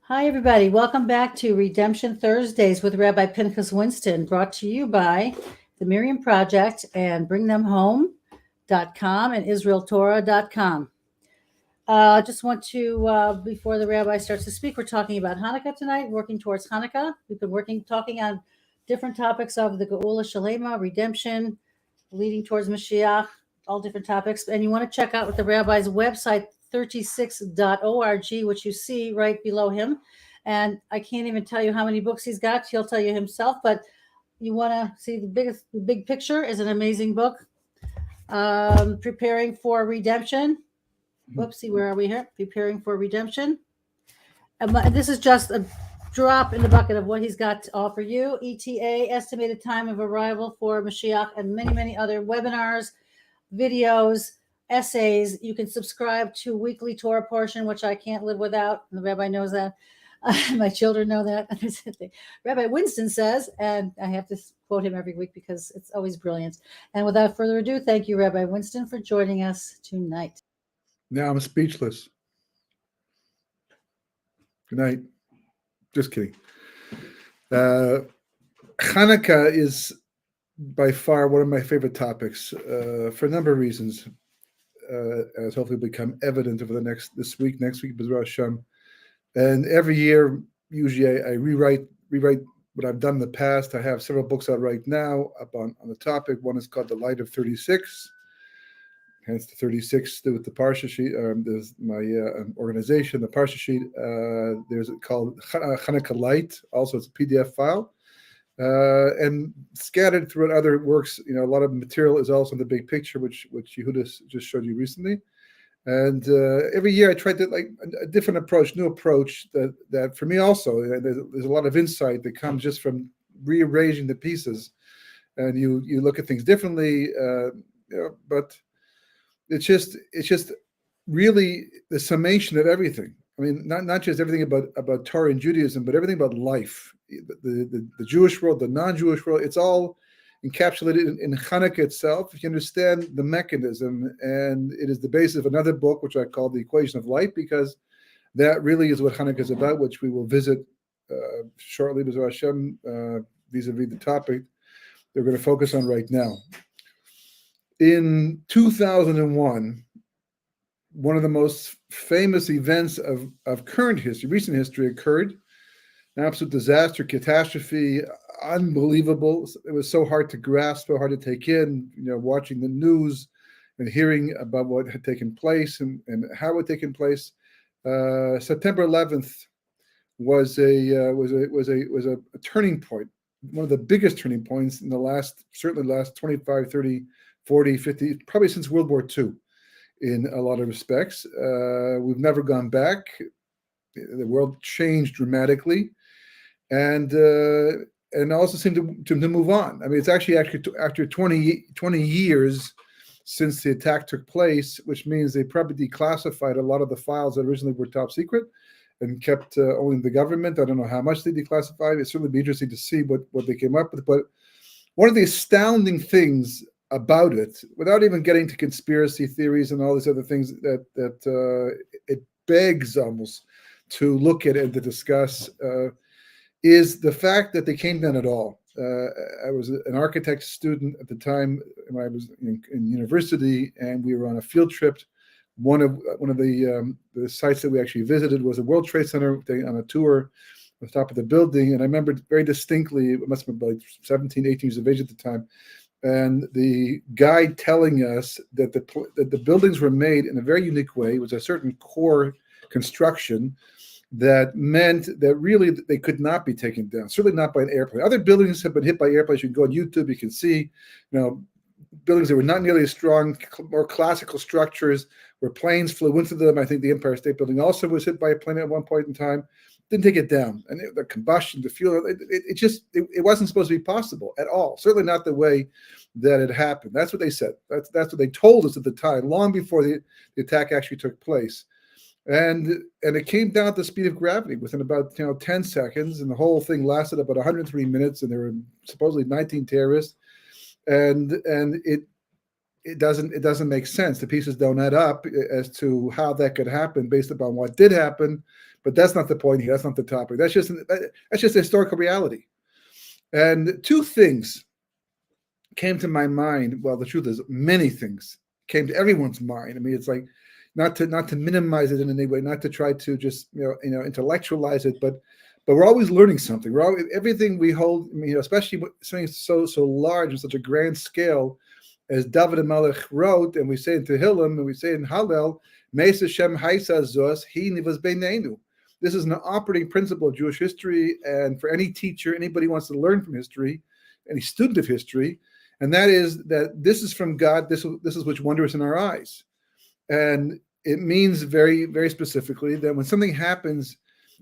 Hi, everybody. Welcome back to Redemption Thursdays with Rabbi Pinchas Winston, brought to you by the Miriam Project and BringThemHome.com and IsraelTorah.com. I just want to, before the rabbi starts to speak, we're talking about Hanukkah tonight, working towards Hanukkah. We've been talking on different topics of the geula shalema, redemption, leading towards Mashiach, all different topics. And you want to check out the rabbi's website, 36.org, which you see right below him. And I can't even tell you how many books he's got. He'll tell you himself, but you want to see the big picture is an amazing book. Preparing for Redemption. Whoopsie, where are we here? Preparing for Redemption. And this is just a drop in the bucket of what he's got to offer you. ETA, estimated time of arrival for Mashiach, and many, many other webinars, videos, essays. You can subscribe to weekly Torah portion, which I can't live without. And the rabbi knows that. My children know that. Rabbi Winston says, and I have to quote him every week because it's always brilliant. And without further ado, thank you, Rabbi Winston, for joining us tonight. Now I'm speechless. Good night. Just kidding. Chanukah is by far one of my favorite topics for a number of reasons, as hopefully become evident over next week, B'ezras Hashem. And every year, usually I rewrite what I've done in the past. I have several books out right now up on the topic. One is called The Light of 36. Hence the 36 with the Parsha sheet. There's my organization, the Parsha sheet. There's called Chanukah Light. Also, it's a PDF file. And scattered throughout other works, a lot of material is also in the big picture, which Yehuda just showed you recently. And every year I try to like a different approach, new approach that for me also, there's a lot of insight that comes just from rearranging the pieces. And you look at things differently, but it's just really the summation of everything. I mean, not just everything about Torah and Judaism, but everything about life, the Jewish world, the non-Jewish world. It's all encapsulated in Chanukah itself. If you understand the mechanism, and it is the basis of another book, which I call The Equation of Light, because that really is what Chanukah is about, which we will visit shortly, B'ezras Hashem, vis-a-vis the topic they're going to focus on right now. In 2001, one of the most famous events of current history, recent history, occurred. An absolute disaster, catastrophe, unbelievable. It was so hard to grasp, so hard to take in, watching the news and hearing about what had taken place and how it had taken place. September 11th was a turning point, one of the biggest turning points in certainly the last 25, 30, 40, 50, probably since World War II in a lot of respects. We've never gone back. The world changed dramatically. And also seemed to move on. I mean, it's actually after 20 years since the attack took place, which means they probably declassified a lot of the files that originally were top secret and kept only the government. I don't know how much they declassified. It'd certainly be interesting to see what they came up with. But one of the astounding things about it, without even getting to conspiracy theories and all these other things that it begs almost to look at and to discuss, is the fact that they came down at all. I was an architect student at the time when I was in university, and we were on a field trip. One of the sites that we actually visited was a World Trade Center on a tour on the top of the building. And I remember very distinctly, it must have been like 17, 18 years of age at the time, and the guide telling us that the buildings were made in a very unique way. It was a certain core construction that meant that really they could not be taken down, certainly not by an airplane. Other buildings have been hit by airplanes. You can go on YouTube, you can see, buildings that were not nearly as strong, more classical structures where planes flew into them. I think the Empire State Building also was hit by a plane at one point in time. Didn't take it down. And the combustion, the fuel, it wasn't supposed to be possible at all. Certainly not the way that it happened. That's what they said. That's what they told us at the time, long before the attack actually took place. And it came down at the speed of gravity within about 10 seconds, and the whole thing lasted about 103 minutes, and there were supposedly 19 terrorists, and it doesn't make sense. The pieces don't add up as to how that could happen based upon what did happen. But that's not the point here. That's not the topic. That's just a historical reality. And two things came to my mind. Well, the truth is, many things came to everyone's mind. I mean, it's like not to minimize it in any way, not to try to just intellectualize it, but we're always learning something. Everything we hold, I mean, especially something so large and such a grand scale as David HaMelech wrote, and we say in Tehillim, and we say in Hallel, Meis Hashem Haisa Zos, He Nivas Beineinu. This is an operating principle of Jewish history, and for any teacher, anybody who wants to learn from history, any student of history, and that is that this is from God. This is which wonders in our eyes, and it means very, very specifically that when something happens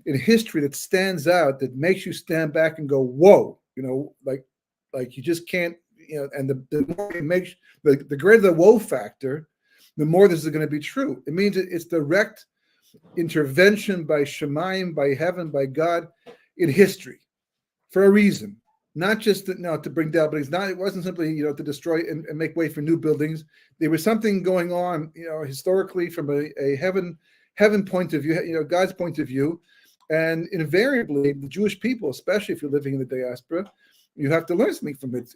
in history that stands out, that makes you stand back and go, "Whoa!" Like you just can't, And the more it makes the greater the whoa factor, the more this is going to be true. It means it's direct intervention by Shemayim, by heaven, by God in history for a reason, not just to bring down buildings. It wasn't simply to destroy and make way for new buildings. There was something going on, historically from a heaven point of view, God's point of view, and invariably the Jewish people, especially if you're living in the diaspora, you have to learn something from it.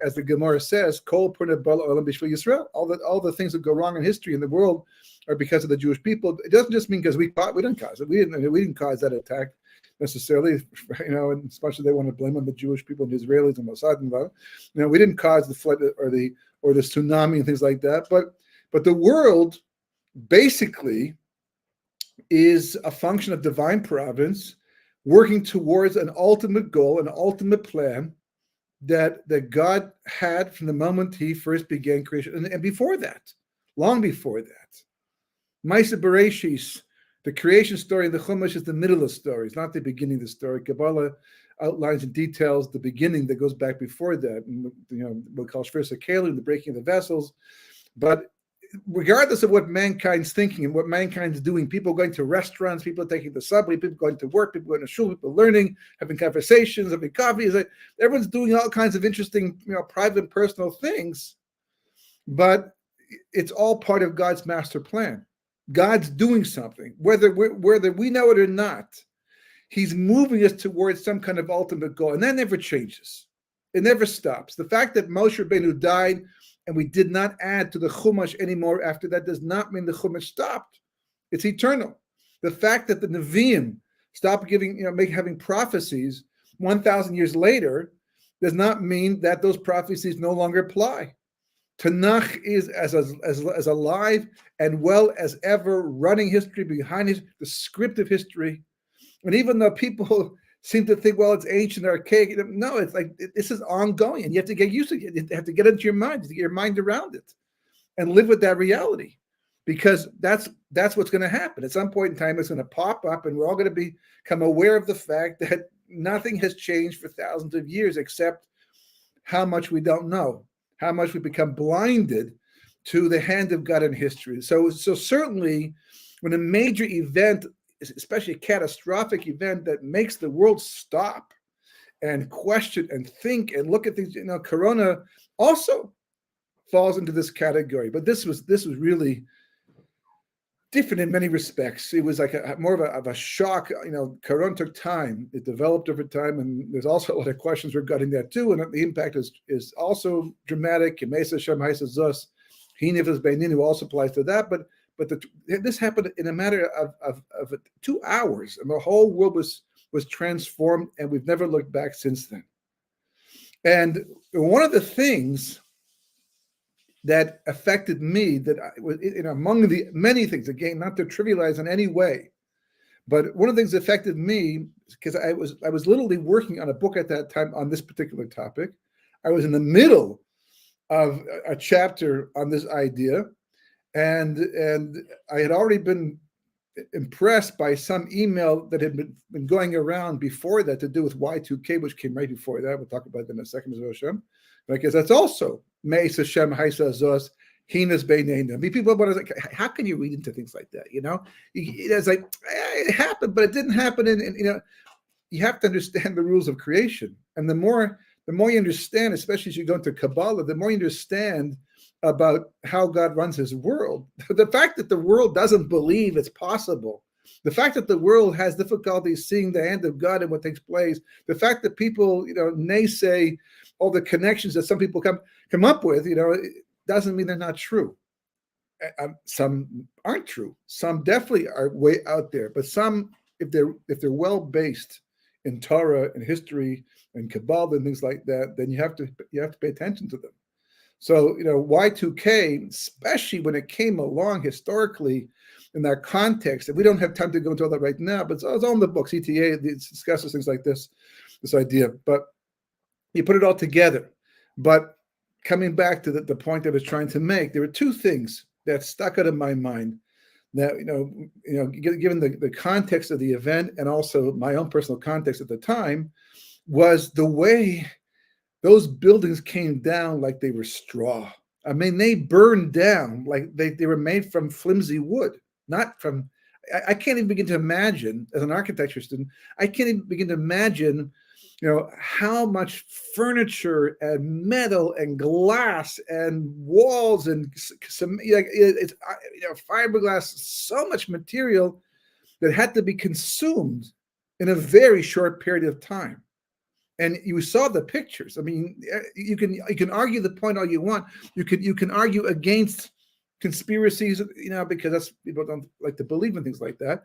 As the Gemara says, "Kol purna bala olam b'shvil Yisrael." All the things that go wrong in history in the world are because of the Jewish people. It doesn't just mean because we didn't cause it. We didn't cause that attack necessarily. And especially they want to blame on the Jewish people and the Israelis and Mossad and that. We didn't cause the flood or the tsunami and things like that. But the world basically is a function of divine providence, working towards an ultimate goal, an ultimate plan that God had from the moment he first began creation. And before that, long before that. Maaseh Bereshis, the creation story in the Chumash, is the middle of the story. It's not the beginning of the story. Kabbalah outlines and details the beginning that goes back before that. And, we'll call Shvirsa Kelim, the breaking of the vessels. But regardless of what mankind's thinking and what mankind's doing, people going to restaurants, people taking the subway, people going to work, people going to shul, people learning, having conversations, having coffee. Everyone's doing all kinds of interesting, private and personal things, but it's all part of God's master plan. God's doing something, whether we know it or not. He's moving us towards some kind of ultimate goal, and that never changes. It never stops. The fact that Moshe Rabbeinu died and we did not add to the Chumash anymore after that does not mean the Chumash stopped. It's eternal. The fact that the Nevi'im stopped having prophecies 1,000 years later does not mean that those prophecies no longer apply. Tanakh is as alive and well as ever, running history behind the script of history. And even though people seem to think, well, it's ancient, archaic. No, it's like this is ongoing, and you have to get used to it. You have to get it into your mind, to get your mind around it, and live with that reality, because that's what's going to happen. At some point in time, it's going to pop up, and we're all going to become aware of the fact that nothing has changed for thousands of years, except how much we don't know, how much we become blinded to the hand of God in history. So certainly, when a major event, especially a catastrophic event that makes the world stop and question and think and look at things, Corona also falls into this category. But this was really different in many respects. It was like more of a shock. Corona took time. It developed over time, and there's also a lot of questions regarding that too. And the impact is also dramatic. And Mesa Shem Haisa Zos, Hinivas Beininu also applies to that. But this happened in a matter of 2 hours, and the whole world was transformed, and we've never looked back since then. And one of the things that affected me, that was among the many things, again, not to trivialize in any way, but one of the things that affected me, because I was literally working on a book at that time on this particular topic. I was in the middle of a chapter on this idea. And I had already been impressed by some email that had been going around before that to do with Y2K, which came right before that. We'll talk about that in a second, Hashem, because that's also Meis Hashem Haisa Zos Hinas Beinenu. I mean, people want to like, how can you read into things like that? It's like it happened, but it didn't happen. And you have to understand the rules of creation. And the more the more you understand, especially as you go into Kabbalah, the more you understand about how God runs his world. The fact that the world doesn't believe it's possible, the fact that the world has difficulty seeing the hand of God in what takes place, the fact that people, naysay all the connections that some people come up with, it doesn't mean they're not true. Some aren't true. Some definitely are way out there, but some, if they're well based in Torah and history and Kabbalah and things like that, then you have to pay attention to them. So, Y2K, especially when it came along historically in that context, and we don't have time to go into all that right now, but it's all in the books. ETA discusses things like this idea, but you put it all together. But coming back to the point I was trying to make, there were two things that stuck out in my mind that, given the context of the event and also my own personal context at the time, was the way those buildings came down like they were straw. I mean, they burned down like they were made from flimsy wood, not from, I can't even begin to imagine, as an architecture student, I can't even begin to imagine, how much furniture and metal and glass and walls and some, it's, fiberglass, so much material that had to be consumed in a very short period of time. And you saw the pictures. I mean, you can argue the point all you want. You can argue against conspiracies, because that's, people don't like to believe in things like that.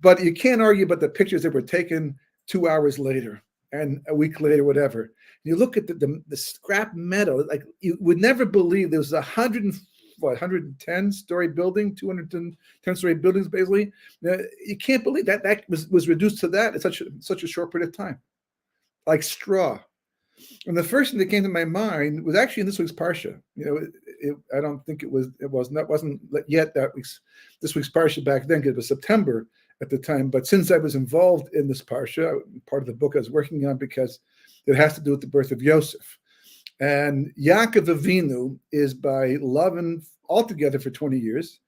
But you can't argue about the pictures that were taken 2 hours later and a week later, whatever. You look at the scrap metal, like you would never believe there was 110-story building, 210-story buildings, basically. You can't believe that was reduced to that in such a short period of time. Like straw. And the first thing that came to my mind was actually in this week's Parsha. I don't think it wasn't yet this week's Parsha back then, because it was September at the time. But since I was involved in this Parsha, part of the book I was working on, because it has to do with the birth of Yosef. And Yaakov Avinu is by Lavan altogether for 20 years.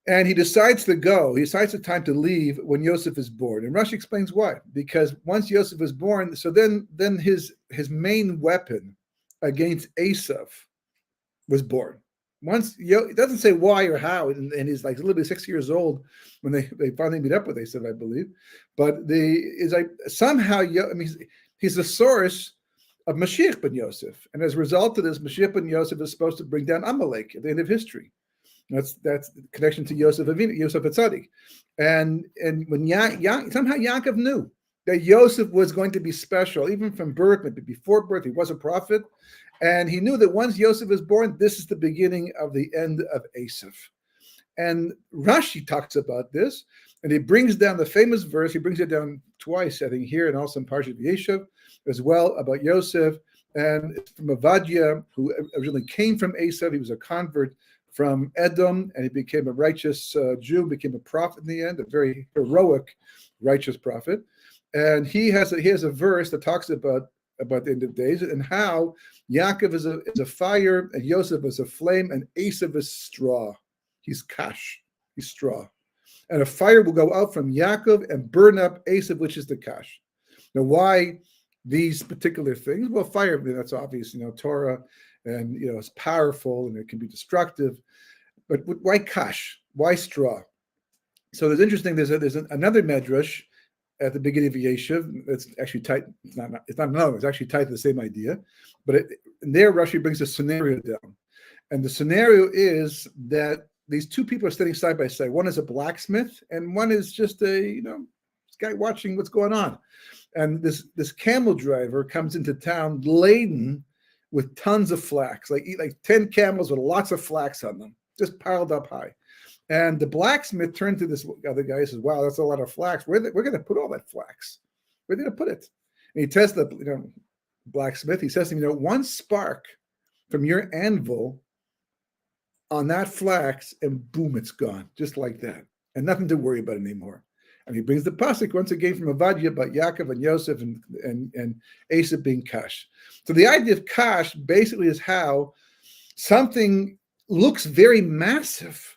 And he decides to go. He decides the time to leave when Yosef is born. And Rashi explains why. Because once Yosef is born, so then his main weapon against Esav was born. It doesn't say why or how, and he's like literally 6 years old when they finally meet up with Esav, I believe. But somehow he's the source of Mashiach ben Yosef. And as a result of this, Mashiach ben Yosef is supposed to bring down Amalek at the end of history. That's the connection to Yosef Avinu, Yosef Atzadik. And when somehow Yaakov knew that Yosef was going to be special, even from birth, maybe before birth, he was a prophet. And he knew that once Yosef is born, this is the beginning of the end of Esav. And Rashi talks about this, and he brings down the famous verse. He brings it down twice, I think, here and also in Parshat Yeshav as well, about Yosef. And it's from Avadia, who originally came from Esav. He was a convert from Edom, and he became a righteous Jew, became a prophet in the end, a very heroic, righteous prophet. And he has a verse that talks about the end of days and how Yaakov is a fire, and Yosef is a flame, and Esav is straw. He's kash, he's straw. And a fire will go out from Yaakov and burn up Esav, which is the kash. Now, why these particular things? Well, fire, that's obvious, Torah, and it's powerful and it can be destructive. But why kash? Why straw? So there's interesting. There's another medrash at the beginning of Yeshiv. It's actually tied. It's actually tied to the same idea. But there, Rashi brings a scenario down, and the scenario is that these two people are standing side by side. One is a blacksmith, and one is just a this guy watching what's going on. And this camel driver comes into town laden with tons of flax, like 10 camels with lots of flax on them, just piled up high. And the blacksmith turned to this other guy and says, "Wow, that's a lot of flax. We're going to put all that flax. Where are they going to put it?" And he tells the blacksmith, he says to him, "One spark from your anvil on that flax, and boom, it's gone, just like that, and nothing to worry about anymore." And he brings the pasuk once again from Avadia about Yaakov and Yosef and Esav being kash. So the idea of kash basically is how something looks very massive,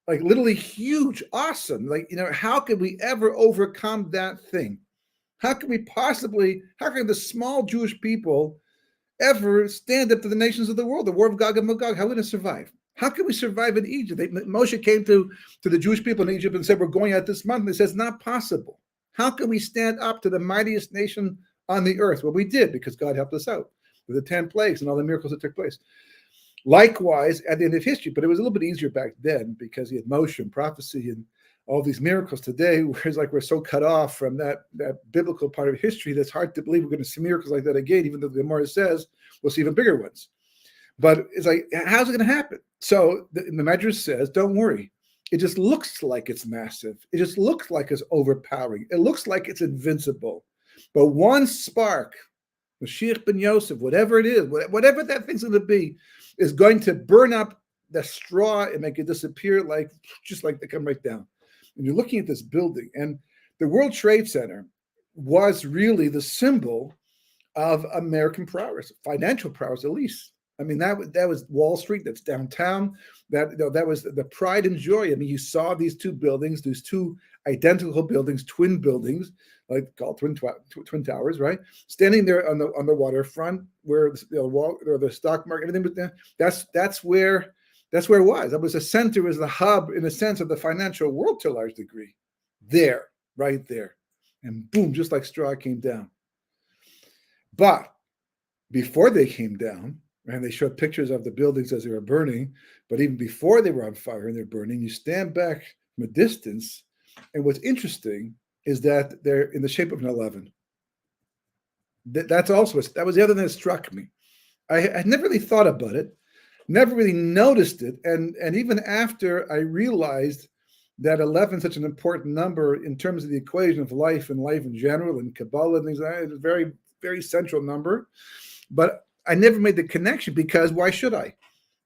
like literally huge, awesome. How could we ever overcome that thing? How can the small Jewish people ever stand up to the nations of the world, the war of Gog and Magog? How are we going to survive? How can we survive in Egypt? Moshe came to the Jewish people in Egypt and said, we're going out this month. And they said, it's not possible. How can we stand up to the mightiest nation on the earth? Well, we did, because God helped us out with the 10 plagues and all the miracles that took place. Likewise, at the end of history, but it was a little bit easier back then because he had Moshe and prophecy and all these miracles. Today, whereas like we're so cut off from that biblical part of history, that's hard to believe we're going to see miracles like that again, even though the Gemara says we'll see even bigger ones. But it's like, how's it going to happen? So the Medrash says, don't worry. It just looks like it's massive. It just looks like it's overpowering. It looks like it's invincible. But one spark, Mashiach ben Yosef, whatever it is, whatever that thing's going to be, is going to burn up the straw and make it disappear just like they come right down. And you're looking at this building, and the World Trade Center was really the symbol of American prowess, financial prowess at least. I mean, that was Wall Street, that's downtown. That was the pride and joy. I mean, you saw these two buildings, these two identical buildings, twin buildings, like called twin towers, right? Standing there on the waterfront, where the stock market, everything was there. That's where it was. That was the center, was the hub, in a sense, of the financial world to a large degree. There, right there, and boom, just like straw came down. But before they came down, and they showed pictures of the buildings as they were burning, but even before they were on fire and they're burning, you stand back from a distance, and what's interesting is that they're in the shape of an 11. That was the other thing that struck me. I had never really thought about it, never really noticed it, and even after I realized that 11 is such an important number in terms of the equation of life and life in general and Kabbalah and things like that, it's a very, very central number. But I never made the connection, because why should I?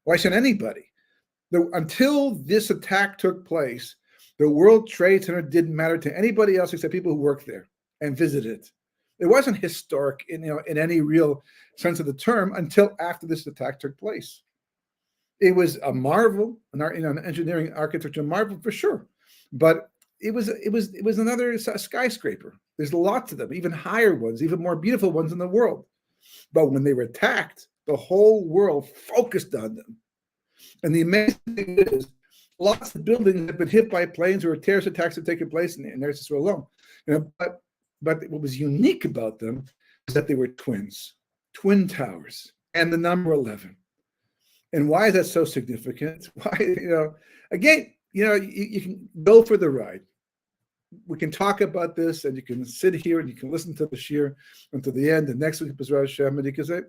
Why should anybody? Until this attack took place, the World Trade Center didn't matter to anybody else except people who worked there and visited it. It wasn't historic in any real sense of the term until after this attack took place. It was a marvel, an engineering architecture marvel for sure, but it was another skyscraper. There's lots of them, even higher ones, even more beautiful ones in the world. But when they were attacked, the whole world focused on them. And the amazing thing is, lots of buildings have been hit by planes or terrorist attacks have taken place in Eretz Yisrael alone. But what was unique about them is that they were twins, twin towers, and the number 11. And why is that so significant? Why, again, you can go for the ride. We can talk about this, and you can sit here and you can listen to the shir until the end. And next week, B'ezras Hashem, and you can say,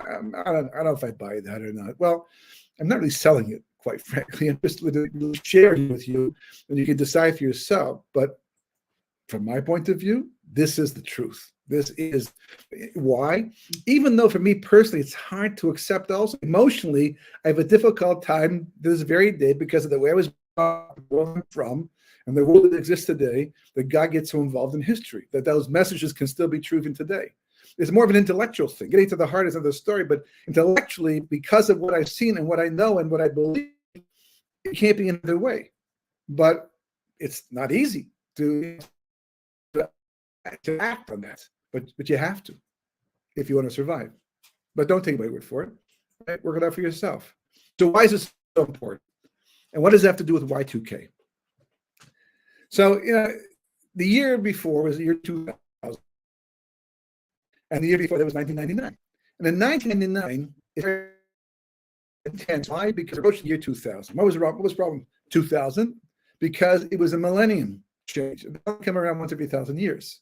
I don't know if I buy that or not. Well, I'm not really selling it, quite frankly. I'm just sharing it with you, and you can decide for yourself. But from my point of view, this is the truth. This is why, even though for me personally, it's hard to accept also. Emotionally, I have a difficult time this very day because of the way I was from, and the world that exists today, that God gets so involved in history, that those messages can still be true even today. It's more of an intellectual thing. Getting to the heart is of the story, but intellectually, because of what I've seen and what I know and what I believe, it can't be another way. But it's not easy to act on that. But you have to, if you want to survive. But don't take my word for it. Right? Work it out for yourself. So why is this so important? And what does that have to do with Y2K? So, the year before was the year 2000. And the year before that was 1999. And in 1999, it's very intense. Why? Because it approached the year 2000. What was wrong? What was the problem? 2000? Because it was a millennium change. It doesn't come around once every 1,000 years.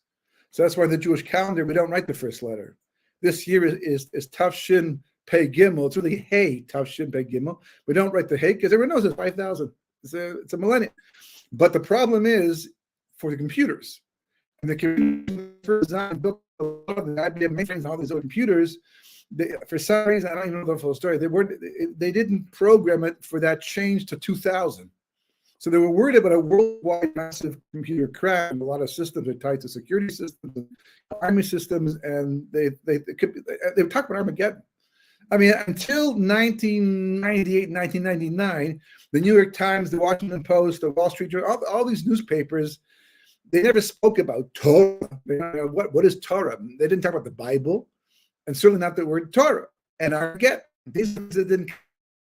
So that's why in the Jewish calendar, we don't write the first letter. This year is Tav Shin Pei Gimel. It's really Hey, Tav Shin Pei Gimel. We don't write the Hey because everyone knows it's 5,000. It's a millennium. But the problem is for the computers. And the computers design built a lot of the IBM mainframes and all these other computers. For some reason, I don't even know the full story. They didn't program it for that change to 2000. So they were worried about a worldwide massive computer crash. And a lot of systems are tied to security systems, and army systems, and they were talking about Armageddon. I mean, until 1998, 1999, the New York Times, the Washington Post, the Wall Street Journal, all these newspapers, they never spoke about Torah. What is Torah? They didn't talk about the Bible, and certainly not the word Torah. And I get these things that didn't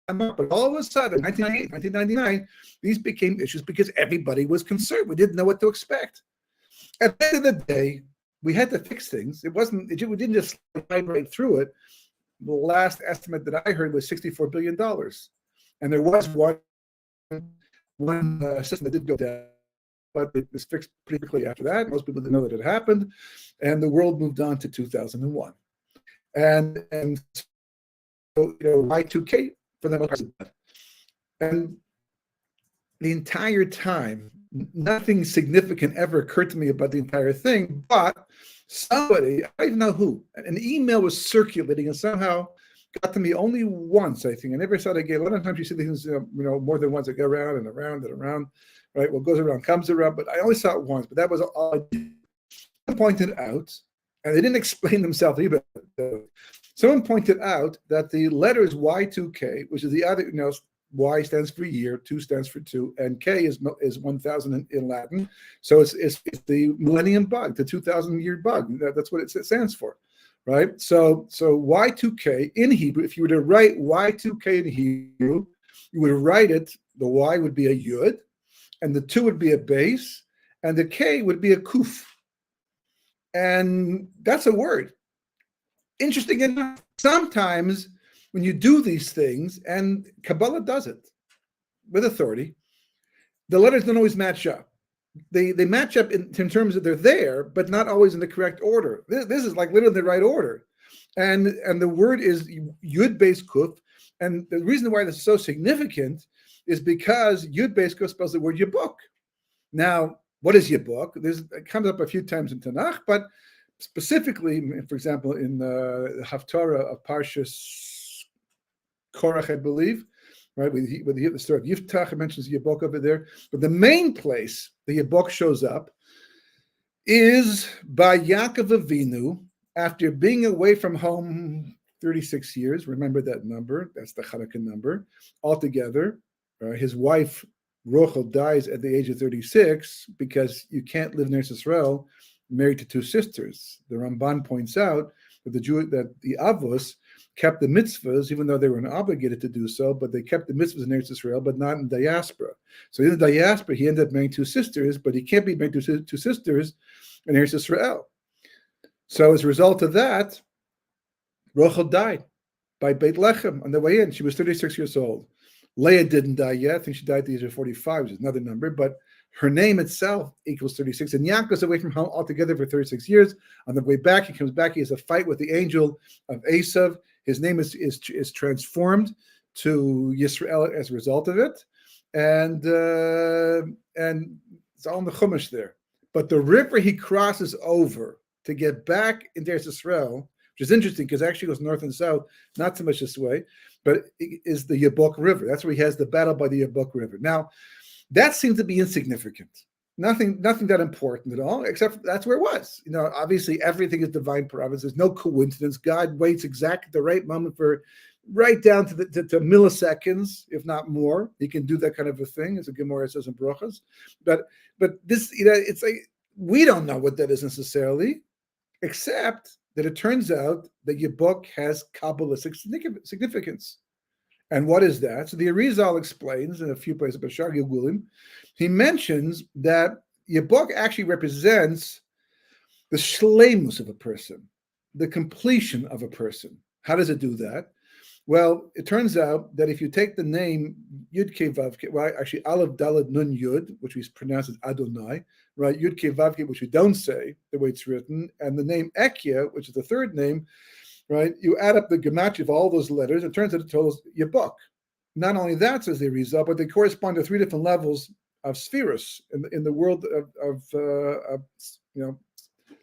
come up. But all of a sudden, 1998, 1999, these became issues because everybody was concerned. We didn't know what to expect. At the end of the day, we had to fix things. We didn't just slide right through it. The last estimate that I heard was $64 billion. And there was one system that did go down, but it was fixed pretty quickly after that. Most people didn't know that it happened. And the world moved on to 2001. And so, Y2K for them. And the entire time, nothing significant ever occurred to me about the entire thing, but somebody, I don't even know who, an email was circulating and somehow got to me only once, I think. I never saw it again. A lot of times you see things, more than once that go around and around and around, right? What goes around comes around, but I only saw it once, but that was all I did. Someone pointed out, and they didn't explain themselves either. Someone pointed out that the letters Y2K, which is the other, Y stands for year, 2 stands for 2, and K is 1,000 in Latin. So it's the millennium bug, the 2,000-year bug. That's what it stands for, right? So Y2K in Hebrew, if you were to write Y2K in Hebrew, you would write it, the Y would be a Yud, and the 2 would be a base, and the K would be a Kuf. And that's a word. Interesting enough, sometimes when you do these things, and Kabbalah does it with authority, the letters don't always match up. They match up in terms of they're there, but not always in the correct order. This is like literally the right order. And the word is Yud Beis Kuf. And the reason why this is so significant is because Yud Beis Kuf spells the word Yabuk. Now, what is Yabuk? It comes up a few times in Tanakh, but specifically, for example, in the Haftarah of Parshas Korach, I believe, right? With the story of Yiftach, it mentions Yabok over there. But the main place the Yabok shows up is by Yaakov Avinu after being away from home 36 years. Remember that number. That's the Chanukah number. Altogether, his wife, Rochel, dies at the age of 36 because you can't live in Eretz Yisrael married to 2 sisters. The Ramban points out that the Avos kept the mitzvahs, even though they were obligated to do so, but they kept the mitzvahs in Eretz Yisrael, but not in diaspora. So in the diaspora, he ended up marrying 2 sisters, but he can't be married to 2 sisters in Eretz Yisrael. So as a result of that, Rochel died by Beit Lechem on the way in. She was 36 years old. Leah didn't die yet. I think she died at the age of 45, which is another number, but her name itself equals 36. And Yaakov's away from home altogether for 36 years. On the way back, he comes back. He has a fight with the angel of Esav. His name is transformed to Yisrael as a result of it. And it's all in the Chumash there. But the river he crosses over to get back into Eretz Yisrael, which is interesting because it actually goes north and south, not so much this way, but it is the Yabok River. That's where he has the battle by the Yabok River. Now, that seems to be insignificant. Nothing that important at all, except that's where it was. Obviously everything is divine providence. There's no coincidence. God waits exactly the right moment for right down to milliseconds, if not more. He can do that kind of a thing, as the Gemara says in Brochas. But this, it's like we don't know what that is necessarily, except that it turns out that your book has Kabbalistic significance. And what is that? So the Arizal explains in a few places, but Shar Gilgulim, he mentions that your book actually represents the shleimus of a person, the completion of a person. How does it do that? Well, it turns out that if you take the name Yud Kei Vav Kei, well, actually Aleph Daled Nun Yud, which we pronounce as Adonai, right? Yud Kei Vav Kei, which we don't say the way it's written, and the name Ekia, which is the third name, right? You add up the gematria of all those letters, it turns out it totals Yabuk. Not only that, says the Arizal, but they correspond to 3 different levels of spheres in the world of the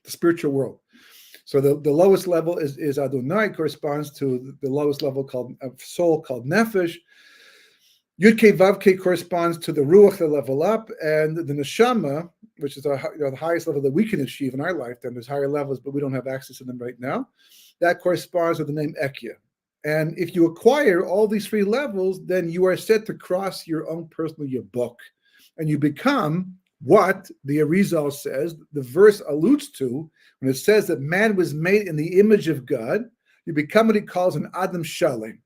spiritual world. So the lowest level is Adonai, corresponds to the lowest level of soul called Nefesh. Yud Kei Vav Kei corresponds to the Ruach, the level up, and the Neshama, which is the highest level that we can achieve in our lifetime. There's higher levels, but we don't have access to them right now. That corresponds with the name Ekia. And if you acquire all these 3 levels, then you are set to cross your own personal Yabuk. And you become what the Arizal says, the verse alludes to, when it says that man was made in the image of God, you become what he calls an Adam Shalem.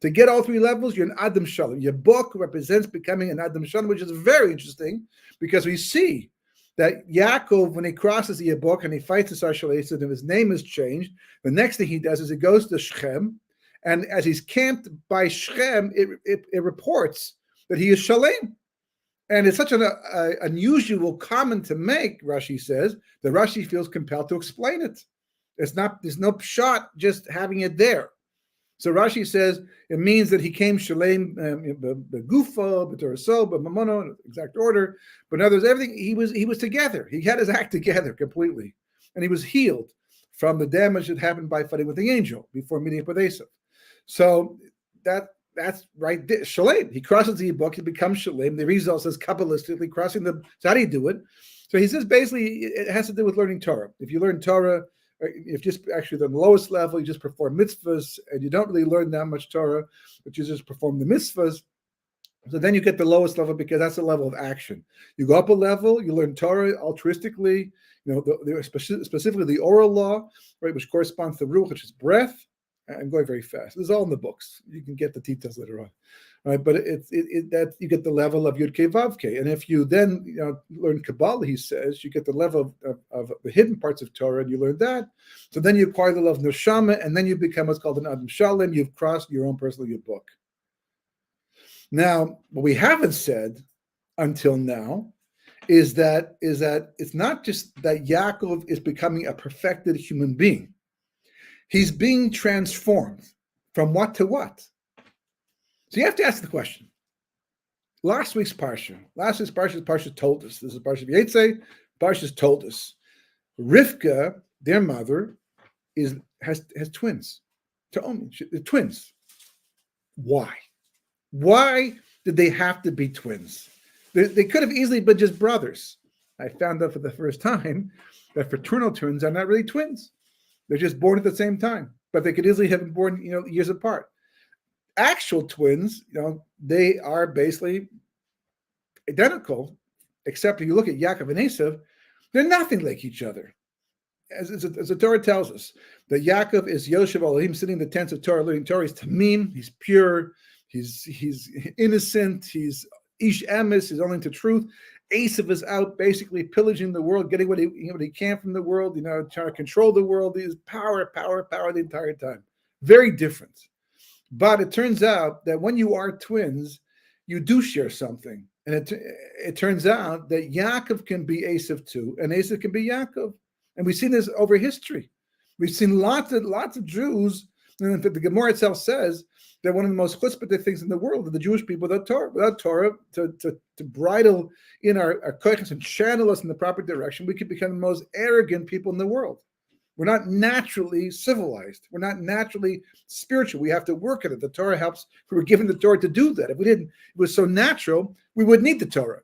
To get all three levels, you're an Adam Shalom. Your book represents becoming an Adam Shalom, which is very interesting because we see that Yaakov, when he crosses the Yabok and he fights the Sarshalesid and his name is changed, the next thing he does is he goes to Shechem, and as he's camped by Shechem, it reports that he is Shalem. And it's such an unusual comment to make, Rashi says, that Rashi feels compelled to explain it. There's no shot just having it there. So Rashi says it means that he came Shalem Begufo, B'Toraso, B'Mamono, exact order. But in other words, everything he was together. He had his act together completely, and he was healed from the damage that happened by fighting with the angel before meeting up with Esav. So that's right there. Shalem. He crosses the book. He becomes Shalem. The result says kabbalistically crossing the. So how do you do it? So he says basically it has to do with learning Torah. If you learn Torah. If just actually the lowest level, you just perform mitzvahs and you don't really learn that much Torah, but you just perform the mitzvahs. So then you get the lowest level because that's the level of action. You go up a level, you learn Torah altruistically, specifically the oral law, right, which corresponds to ruach, which is breath. I'm going very fast. This is all in the books. You can get the details later on. Right, but that you get the level of Yud Kei Vav Kei, and if you then learn Kabbalah, he says you get the level of the hidden parts of Torah, and you learn that. So then you acquire the level of Neshama, and then you become what's called an Adam Shalem. You've crossed your own personal book. Now, what we haven't said until now is that it's not just that Yaakov is becoming a perfected human being; he's being transformed from what to what. So you have to ask the question. Last week's parsha told us. This is parsha V'yetzei. Parsha told us. Rivka, their mother, has twins. Twins. Why? Why did they have to be twins? They could have easily been just brothers. I found out for the first time that fraternal twins are not really twins. They're just born at the same time, but they could easily have been born, years apart. Actual twins, they are basically identical, except if you look at Yaakov and Esav, they're nothing like each other. As the Torah tells us, that Yaakov is Yoshev Elohim, sitting in the tents of Torah, learning Torah. He's tamim, he's pure, he's innocent, he's ish emes, he's only to truth. Esav is out basically pillaging the world, getting what he can from the world, trying to control the world. He is power the entire time. Very different. But it turns out that when you are twins, you do share something. And it turns out that Yaakov can be Esav too, and Esav can be Yaakov. And we've seen this over history. We've seen lots of Jews, and the Gemara itself says that one of the most chutzpah things in the world are the Jewish people without Torah to bridle in our koiches and channel us in the proper direction, we could become the most arrogant people in the world. We're not naturally civilized. We're not naturally spiritual. We have to work at it. The Torah helps. We were given the Torah to do that. If we didn't, it was so natural, we wouldn't need the Torah.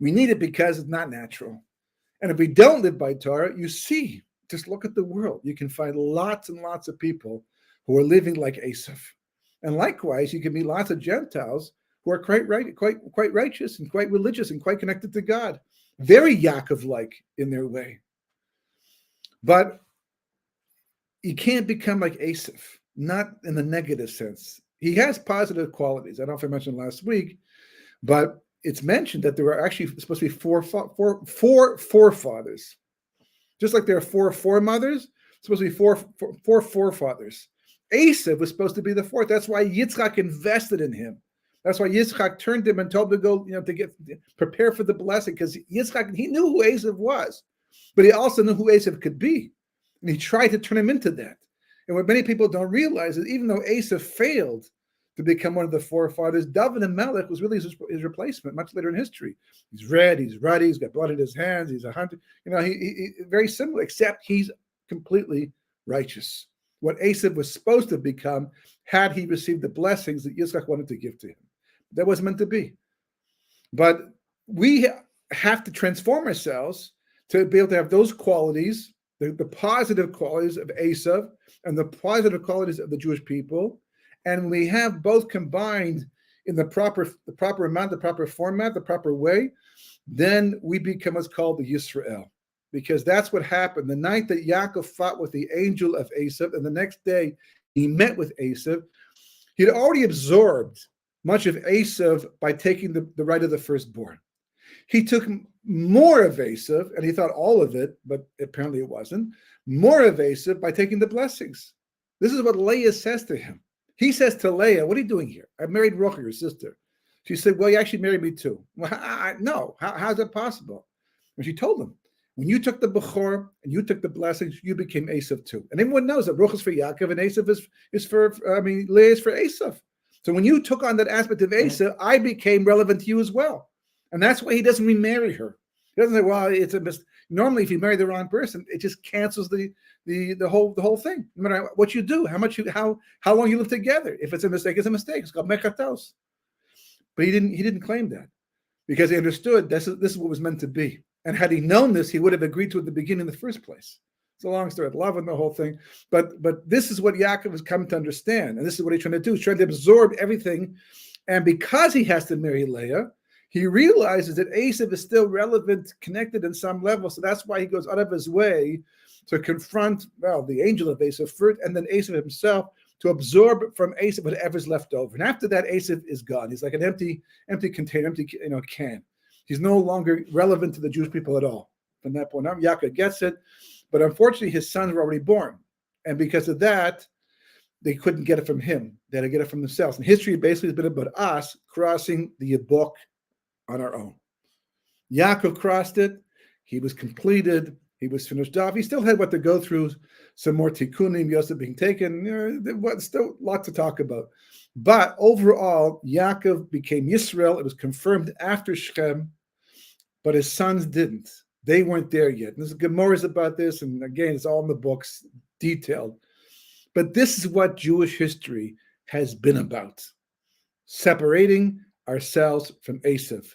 We need it because it's not natural. And if we don't live by Torah, you see, just look at the world. You can find lots and lots of people who are living like Esav. And likewise, you can meet lots of Gentiles who are quite righteous and quite religious and quite connected to God. Very Yaakov-like in their way. But you can't become like Esav, not in the negative sense. He has positive qualities. I don't know if I mentioned last week, but it's mentioned that there are actually supposed to be four forefathers. Just like there are four foremothers, supposed to be four forefathers. Esav was supposed to be the fourth. That's why Yitzchak invested in him. That's why Yitzchak turned him and told him to go, to prepare for the blessing, because Yitzchak, he knew who Esav was, but he also knew who Esav could be. And he tried to turn him into that. And what many people don't realize is even though Esav failed to become one of the forefathers, David and Melech was really his replacement much later in history. He's red, he's ruddy, he's got blood in his hands, he's a hunter. He very similar, except he's completely righteous. What Esav was supposed to become had he received the blessings that Yitzchak wanted to give to him. That was meant to be. But we have to transform ourselves to be able to have those qualities, the positive qualities of Esav and the positive qualities of the Jewish people. And we have both combined in the proper amount, the proper format, the proper way, then we become what's called the Yisrael, because that's what happened. The night that Yaakov fought with the angel of Esav, and the next day he met with Esav, he'd already absorbed much of Esav by taking the right of the firstborn. He took more of Esav, and he thought all of it, but apparently it wasn't, more of Esav by taking the blessings. This is what Leah says to him. He says to Leah, what are you doing here? I married Rochel, your sister. She said, well, you actually married me too. Well, no, how's that possible? And she told him, when you took the Bechor and you took the blessings, you became Esav too. And everyone knows that Rochel is for Yaakov and Esav is for, Leah is for Esav. So when you took on that aspect of Esav, I became relevant to you as well. And that's why he doesn't remarry her. He doesn't say, well, it's a mistake. Normally, if you marry the wrong person, it just cancels the whole thing. No matter what you do, how long you live together. If it's a mistake, it's a mistake. It's called mechatos. But he didn't claim that, because he understood this is what was meant to be. And had he known this, he would have agreed to it at the beginning in the first place. It's a long story, love and the whole thing. But this is what Yaakov has come to understand, and this is what he's trying to do. He's trying to absorb everything. And because he has to marry Leah, he realizes that Esav is still relevant, connected in some level. So that's why he goes out of his way to confront, the angel of Esav first, and then Esav himself, to absorb from Esav whatever's left over. And after that, Esav is gone. He's like an empty container, empty can. He's no longer relevant to the Jewish people at all. From that point on, Yaakov gets it, but unfortunately, his sons were already born. And because of that, they couldn't get it from him. They had to get it from themselves. And history basically has been about us crossing the Yabok on our own. Yaakov crossed it. He was completed. He was finished off. He still had what to go through, some more tikkunim, Yosef being taken. There was still a lot to talk about. But overall, Yaakov became Yisrael. It was confirmed after Shechem, but his sons didn't. They weren't there yet. And there's Gemara's about this, and again, it's all in the books, detailed. But this is what Jewish history has been about. Separating ourselves from Esav.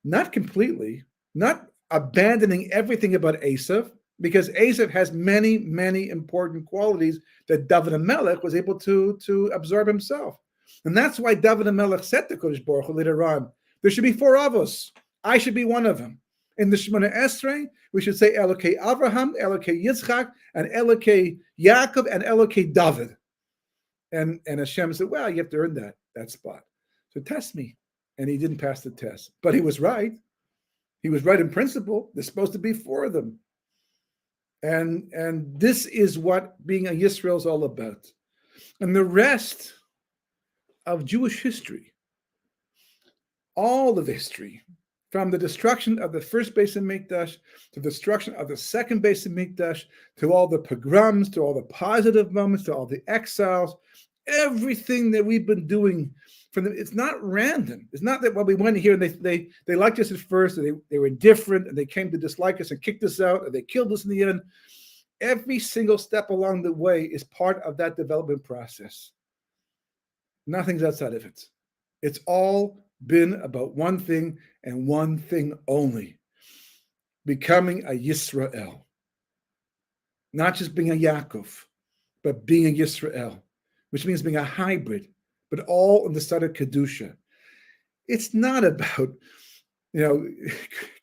Not completely, not abandoning everything about Esav, because Esav has many, many important qualities that David HaMelech was able to absorb himself. And that's why David HaMelech said to Kodesh Baruch Hu later on, there should be 4 of us. I should be one of them. In the Shemona Esrei, we should say Elokei Avraham, Elokei Yitzchak, and Elokei Yaakov, and Elokei David. And Hashem said, well, you have to earn that spot. So test me. And he didn't pass the test. But he was right. He was right in principle. There's supposed to be 4 of them. And this is what being a Yisrael is all about. And the rest of Jewish history, all of history, from the destruction of the first Beis Hamikdash to the destruction of the second Beis Hamikdash, to all the pogroms, to all the positive moments, to all the exiles, everything that we've been doing it's not random. It's not that we went here and they liked us at first, and they were indifferent, and they came to dislike us and kicked us out, and they killed us in the end. Every single step along the way is part of that development process. Nothing's outside of it. It's all been about one thing and one thing only: becoming a Yisrael. Not just being a Yaakov, but being a Yisrael, which means being a hybrid, but all on the side of Kedusha. It's not about,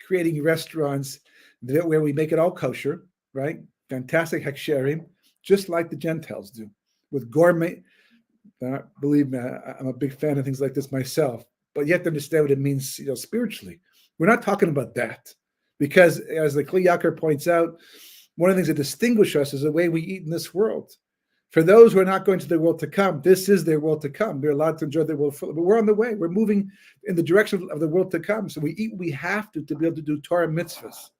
creating restaurants where we make it all kosher, right? Fantastic heksherim, just like the Gentiles do, with gourmet. Believe me, I'm a big fan of things like this myself, but you have to understand what it means, spiritually. We're not talking about that, because as the Kli Yakar points out, one of the things that distinguish us is the way we eat in this world. For those who are not going to the world to come, this is their world to come. They're allowed to enjoy their world fully, but we're on the way. We're moving in the direction of the world to come. So we eat, we have to be able to do Torah mitzvahs.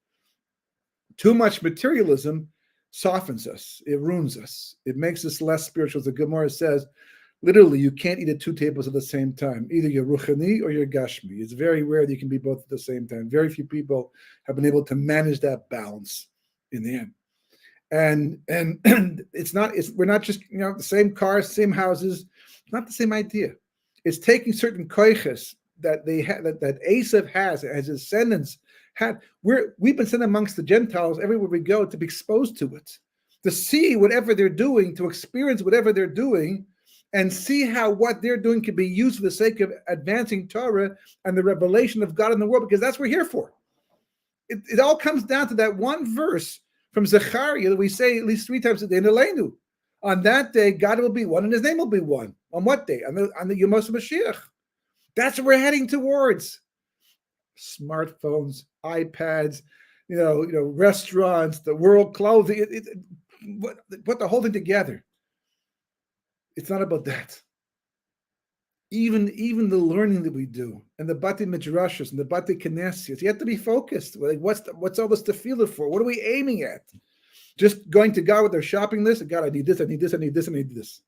Too much materialism softens us. It ruins us. It makes us less spiritual. As the Gemara says, literally, you can't eat at 2 tables at the same time. Either you're ruchani or you're gashmi. It's very rare that you can be both at the same time. Very few people have been able to manage that balance in the end. And we're not just the same cars, same houses. It's not the same idea. It's taking certain koiches that they had, that Esav has, as his descendants had. We've been sent amongst the Gentiles everywhere we go to be exposed to it, to see whatever they're doing, to experience whatever they're doing, and see how what they're doing can be used for the sake of advancing Torah and the revelation of God in the world, because that's what we're here for. It all comes down to that one verse from Zechariah that we say at least 3 times a day in Elenu. On that day, God will be one and his name will be one. On what day? On the Yom Mashiach. That's what we're heading towards. Smartphones, iPads, restaurants, the world clothing, put the whole thing together. It's not about that. Even the learning that we do and the Bati Midrashos and the Bati Knesios, you have to be focused. Like, what's all this tefillah for? What are we aiming at? Just going to God with their shopping list. God, I need this, I need this, I need this, I need this.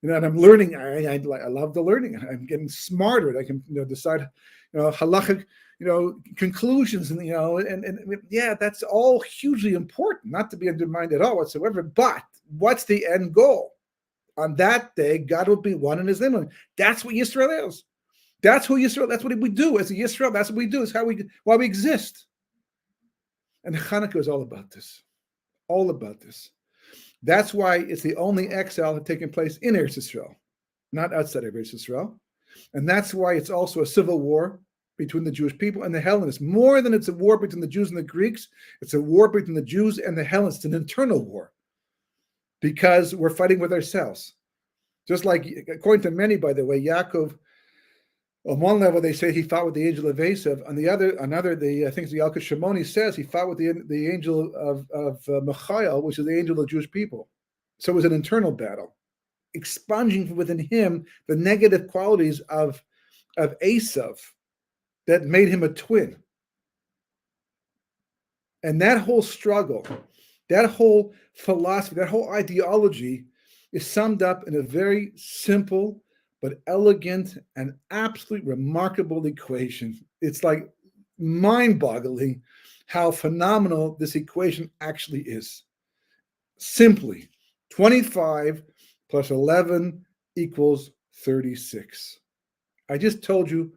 And I'm learning. I love the learning. I'm getting smarter. I can decide halachic conclusions and yeah, that's all hugely important. Not to be undermined at all whatsoever. But what's the end goal? On that day, God will be one in his name. That's what Yisrael is. That's who Yisrael. That's what we do as a Yisrael. That's what we do. It's why we exist. And Chanukah is all about this. All about this. That's why it's the only exile that taken place in Eretz Yisrael, not outside of Eretz Yisrael. And that's why it's also a civil war between the Jewish people and the Hellenists. More than it's a war between the Jews and the Greeks, it's a war between the Jews and the Hellenists, an internal war, because we're fighting with ourselves. Just like, according to many, by the way, Yaakov, on one level, they say he fought with the angel of Esav. On the other, I think the Yalkut Shimoni says he fought with the angel of Michael, which is the angel of the Jewish people. So it was an internal battle, expunging within him the negative qualities of Esav that made him a twin. And that whole struggle, that whole philosophy, that whole ideology is summed up in a very simple but elegant and absolutely remarkable equation. It's like mind-boggling how phenomenal this equation actually is. Simply, 25 plus 11 equals 36. I just told you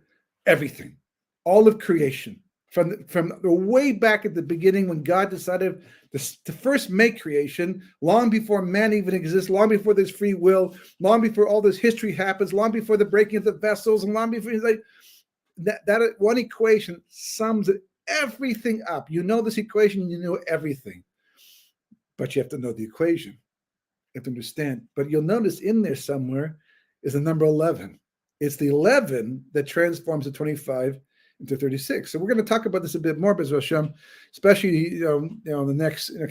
everything, all of creation, from the way back at the beginning when God decided to first make creation, long before man even exists, long before there's free will, long before all this history happens, long before the breaking of the vessels, and long before that one equation sums everything up. You know this equation, you know everything. But you have to know the equation. You have to understand. But you'll notice in there somewhere is the number 11. It's the 11 that transforms the 25 into 36. So we're going to talk about this a bit more, B'ezras Hashem, especially the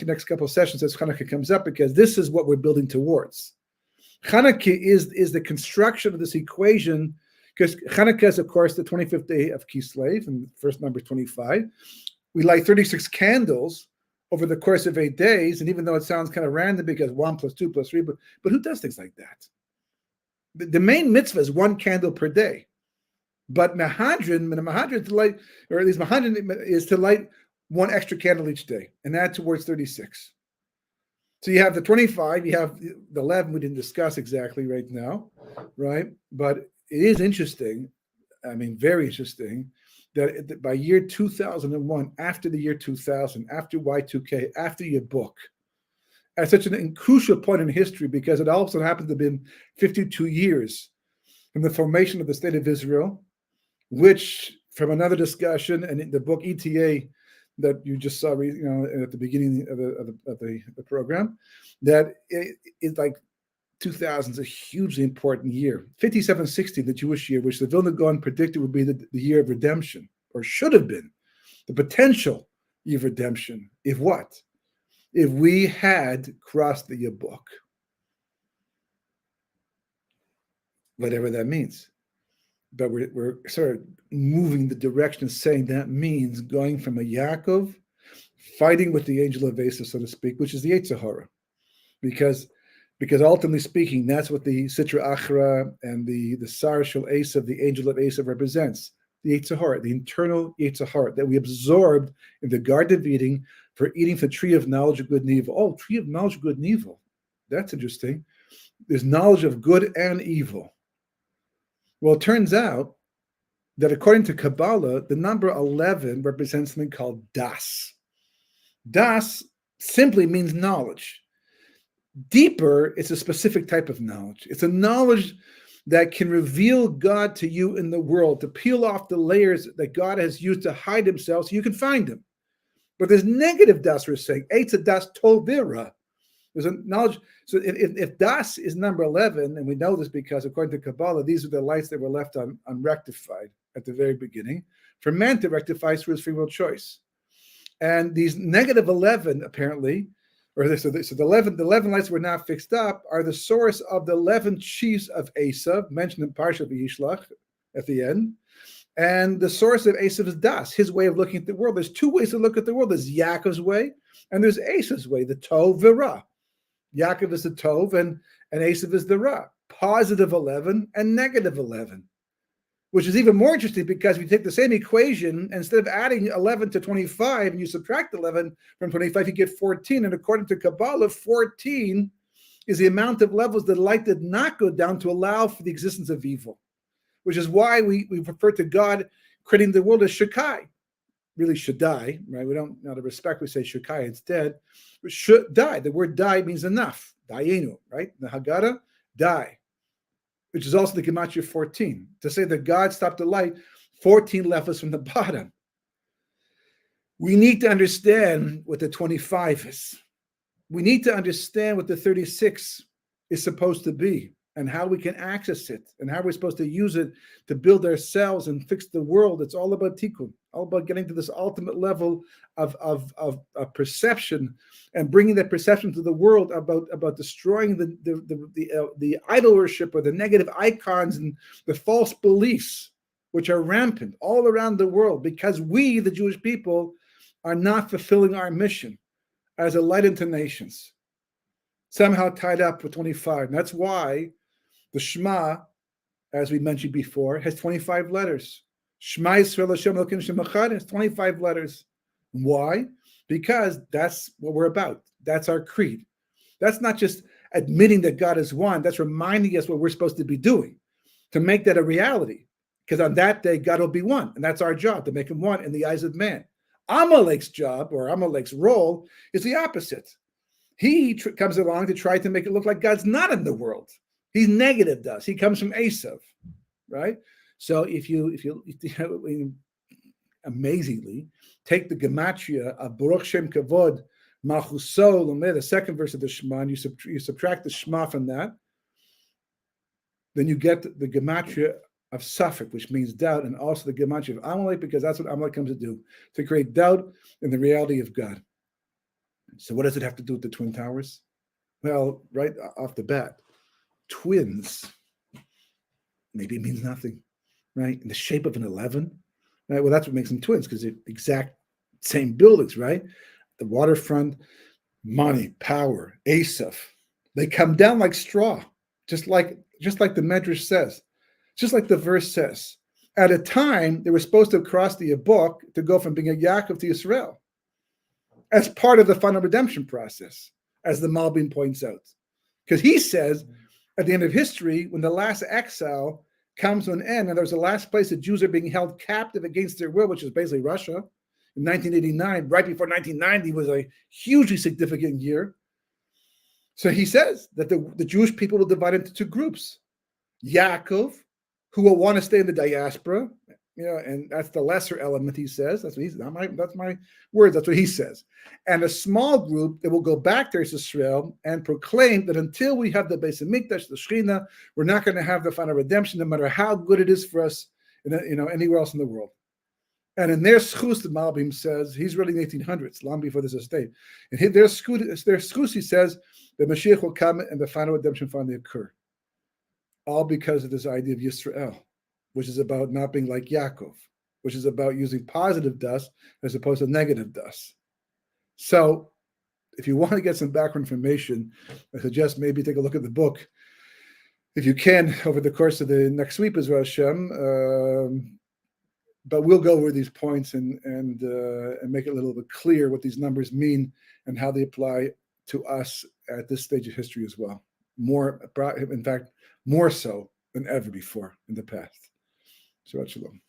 next couple of sessions as Chanukah comes up, because this is what we're building towards. Chanukah is the construction of this equation, because Chanukah is, of course, the 25th day of Kislev, and first number 25. We light 36 candles over the course of 8 days, and even though it sounds kind of random because 1 plus 2 plus 3, but who does things like that? The main mitzvah is 1 candle per day. But Mahadran to light, or at least Mahadran is to light 1 extra candle each day, and add towards 36. So you have the 25, you have the 11 we didn't discuss exactly right now, right? But it is interesting, very interesting, that by year 2001, after the year 2000, after Y2K, after your book, at such a crucial point in history, because it also happened to have been 52 years from the formation of the State of Israel, which, from another discussion and in the book ETA that you just saw, at the beginning of the program, that it's like 2000 is a hugely important year. 5760, the Jewish year, which the Vilna Gaon predicted would be the year of redemption, or should have been the potential year of redemption. If what? If we had crossed the Yabuk, whatever that means. But we're sort of moving the direction of saying that means going from a Yaakov, fighting with the angel of Esav, so to speak, which is the Yetzer Hara. Because ultimately speaking, that's what the Sitra Achra and the Sar Shel Esav, the angel of Esav, represents. The Yetzer Hara, the internal Yetzer Hara that we absorbed in the Garden of Eden for eating the tree of knowledge of good and evil. Oh, tree of knowledge of good and evil. That's interesting. There's knowledge of good and evil. Well, it turns out that according to Kabbalah, the number 11 represents something called Das. Das simply means knowledge. Deeper, it's a specific type of knowledge. It's a knowledge that can reveal God to you in the world, to peel off the layers that God has used to hide himself so you can find him. But there's negative das we're saying. Eitz das tovira. There's a knowledge. So if das is number 11, and we know this because according to Kabbalah, these are the lights that were left unrectified at the very beginning, for man to rectify through his free will choice. And these negative 11, apparently, so the 11 lights were not fixed up, are the source of the 11 chiefs of Esav, mentioned in Parsha V'Yishlach at the end. And the source of Esav is Das, his way of looking at the world. There's two ways to look at the world. There's Yaakov's way, and there's Esav's way, the Tov V'Ra. Yaakov is the Tov, and Esav is the Ra. Positive 11 and negative 11. Which is even more interesting because if you take the same equation, instead of adding 11 to 25 and you subtract 11 from 25, you get 14. And according to Kabbalah, 14 is the amount of levels that light did not go down to allow for the existence of evil, which is why we refer to God creating the world as Shakai, really Shaddai, right? We don't, out of respect, we say Shakai instead. But should die. The word die means enough. Dayenu, right? The Haggadah, die. Which is also the Gematria 14. To say that God stopped the light, 14 left us from the bottom. We need to understand what the 25 is. We need to understand what the 36 is supposed to be and how we can access it and how we're supposed to use it to build ourselves and fix the world. It's all about tikkun, all about getting to this ultimate level of perception and bringing that perception to the world about destroying the idol worship or the negative icons and the false beliefs which are rampant all around the world because we, the Jewish people, are not fulfilling our mission as a light unto nations, somehow tied up with 25. And that's why the Shema, as we mentioned before, has 25 letters. Shema Yisrael Hashem Elokeinu Hashem Echad has 25 letters. Why? Because that's what we're about. That's our creed. That's not just admitting that God is one. That's reminding us what we're supposed to be doing to make that a reality. Because on that day, God will be one. And that's our job, to make him one in the eyes of man. Amalek's job, or Amalek's role, is the opposite. He comes along to try to make it look like God's not in the world. He's negative to us. He comes from Esav, right? So if you amazingly take the gematria of Baruch Shem Kavod Malchuso Lomeh, the second verse of the Shema, and you subtract the Shema from that, then you get the gematria of Safek, which means doubt, and also the gematria of Amalek, because that's what Amalek comes to do, to create doubt in the reality of God. So what does it have to do with the Twin Towers? Well, right off the bat, twins, maybe it means nothing, right? In the shape of an 11, right? Well, that's what makes them twins, because they're exact same buildings, right? The waterfront, money, power, Asaph. They come down like straw, just like the Medrash says, just like the verse says. At a time, they were supposed to have crossed the Yabok to go from being a Yaakov to Yisrael, as part of the final redemption process, as the Malbim points out. Because he says, at the end of history, when the last exile comes to an end, and there's the last place that Jews are being held captive against their will, which is basically Russia, in 1989, right before 1990 was a hugely significant year. So he says that the Jewish people will divide into two groups. Yaakov, who will want to stay in the diaspora, and that's the lesser element, he says. That's what he's that's my words, that's what he says. And a small group that will go back to Israel and proclaim that until we have the Beis Hamikdash, the Shechina, we're not going to have the final redemption, no matter how good it is for us, anywhere else in the world. And in their schus, the Malbim says, he's writing in the 1800s, long before this estate. And in their schus, he says, the Mashiach will come and the final redemption finally occur. All because of this idea of Yisrael, which is about not being like Yaakov, which is about using positive dust as opposed to negative dust. So if you want to get some background information, I suggest maybe take a look at the book, if you can, over the course of the next week, as well, Hashem. But we'll go over these points and make it a little bit clear what these numbers mean and how they apply to us at this stage of history as well. More, in fact, more so than ever before in the past. Shabbat Shalom.